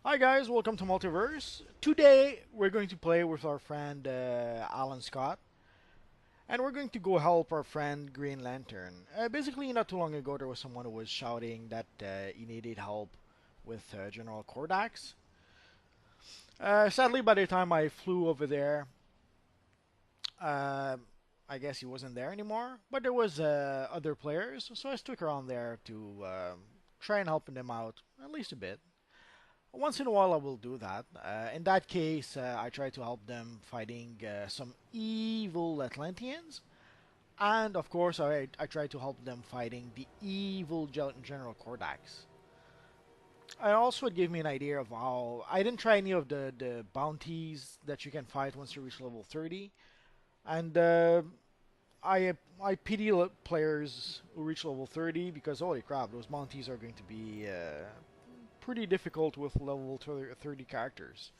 Hi guys, welcome to Multiverse. Today we're going to play with our friend Alan Scott, and we're going to go help our friend Green Lantern. Basically, not too long ago there was someone who was shouting that he needed help with General Kordax. Sadly, by the time I flew over there, uh, I guess he wasn't there anymore. But there was other players, so I stuck around there to try and help them out at least a bit. Once in a while, I will do that. In that case, I try to help them fighting some evil Atlanteans, and of course, I try to help them fighting the evil General Kordax. And also, it gave me an idea of how I didn't try any of the bounties that you can fight once you reach level 30, and I pity players who reach level 30 because holy crap, those bounties are going to be pretty difficult with level 30 characters.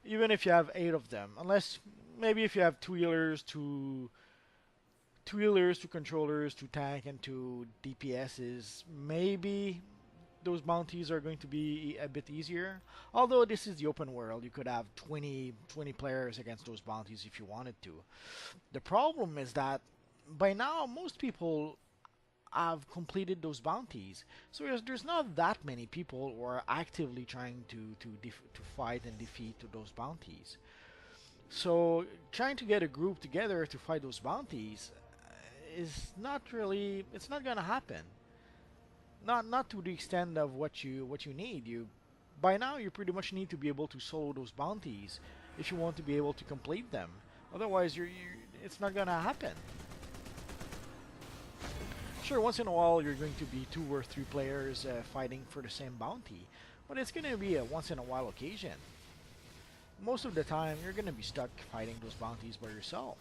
Even if you have 8 of them. Unless, maybe if you have 2 healers, 2 healers, 2 controllers, 2 tank, and 2 DPSs, maybe those bounties are going to be a bit easier. Although this is the open world, you could have 20 players against those bounties if you wanted to. The problem is that by now most people have completed those bounties. So there's not that many people who are actively trying to fight and defeat those bounties. So trying to get a group together to fight those bounties is not really, it's not gonna happen. Not to the extent of what you need. You by now you pretty much need to be able to solo those bounties if you want to be able to complete them. Otherwise, it's not gonna happen. Sure, once in a while you're going to be 2 or 3 players fighting for the same bounty, but it's going to be a once in a while occasion. Most of the time, you're going to be stuck fighting those bounties by yourself.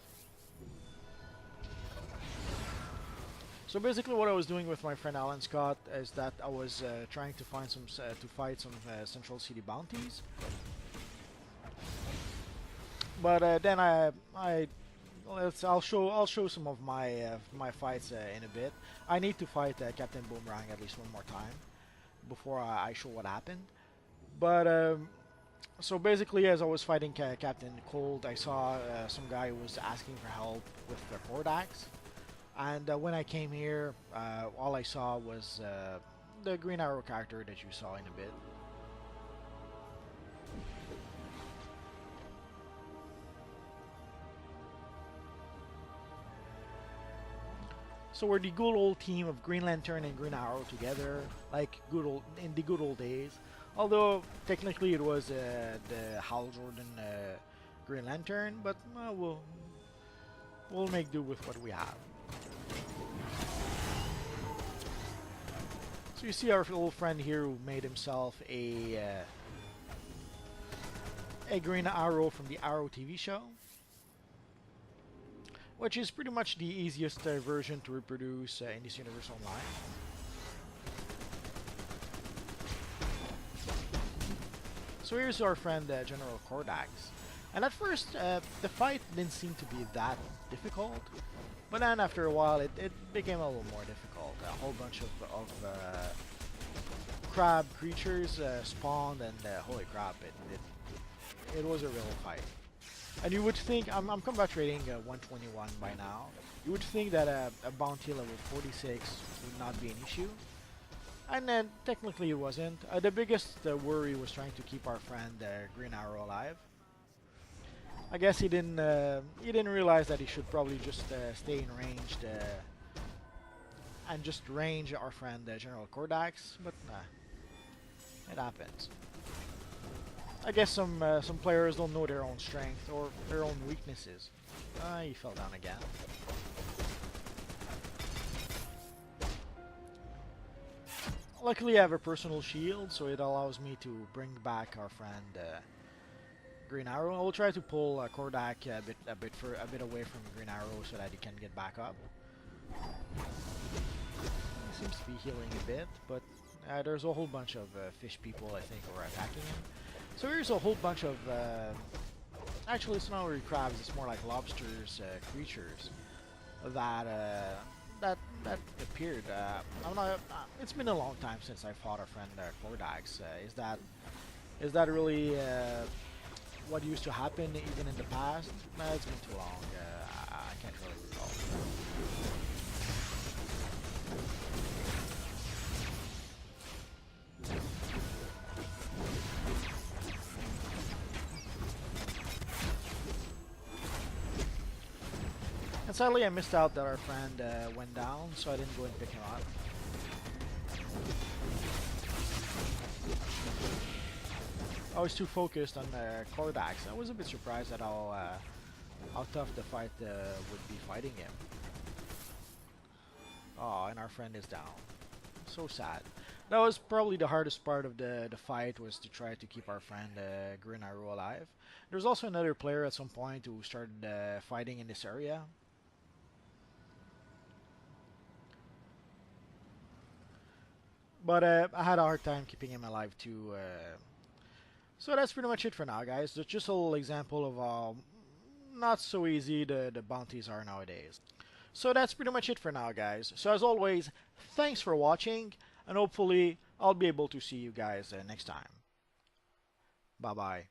So basically, what I was doing with my friend Alan Scott is that I was trying to find to fight some Central City bounties, but then I'll show some of my fights in a bit. I need to fight Captain Boomerang at least one more time before I show what happened. But so basically, as I was fighting Captain Cold, I saw some guy who was asking for help with the Kordax. And when I came here, all I saw was the Green Arrow character that you saw in a bit. So we're the good old team of Green Lantern and Green Arrow together, like good old in the good old days. Although technically it was the Hal Jordan Green Lantern, but we'll make do with what we have. So you see our little friend here who made himself a Green Arrow from the Arrow TV show, which is pretty much the easiest version to reproduce in this universe online. So here's our friend General Kordax. And at first, the fight didn't seem to be that difficult, but then after a while, it became a little more difficult. A whole bunch of crab creatures spawned, and holy crap, it was a real fight. And you would think, I'm combat rating 121 by now, you would think that a bounty level 46 would not be an issue. And then technically it wasn't. The biggest worry was trying to keep our friend Green Arrow alive. I guess he didn't realize that he should probably just stay in range and just range our friend General Kordax, but it happens. I guess some players don't know their own strength or their own weaknesses. He fell down again. Luckily, I have a personal shield, so it allows me to bring back our friend Green Arrow. I will try to pull Kordak a bit away from Green Arrow so that he can get back up. He seems to be healing a bit, but there's a whole bunch of fish people I think who are attacking him. So here's a whole bunch of actually it's not really crabs, it's more like lobsters, creatures that that appeared. I'm not. It's been a long time since I fought our friend Kordax. Is that Is that really what used to happen even in the past? Nah, it's been too long. I can't really recall. And sadly, I missed out that our friend went down, so I didn't go and pick him up. I was too focused on Kordax. I was a bit surprised at how tough the fight would be fighting him. Oh, and our friend is down. So sad. That was probably the hardest part of the fight, was to try to keep our friend Grinaru alive. There was also another player at some point who started fighting in this area. But I had a hard time keeping him alive too. So that's pretty much it for now, guys. That's just a little example of how not so easy the bounties are nowadays. So that's pretty much it for now, guys. So as always, thanks for watching, and hopefully I'll be able to see you guys next time. Bye bye.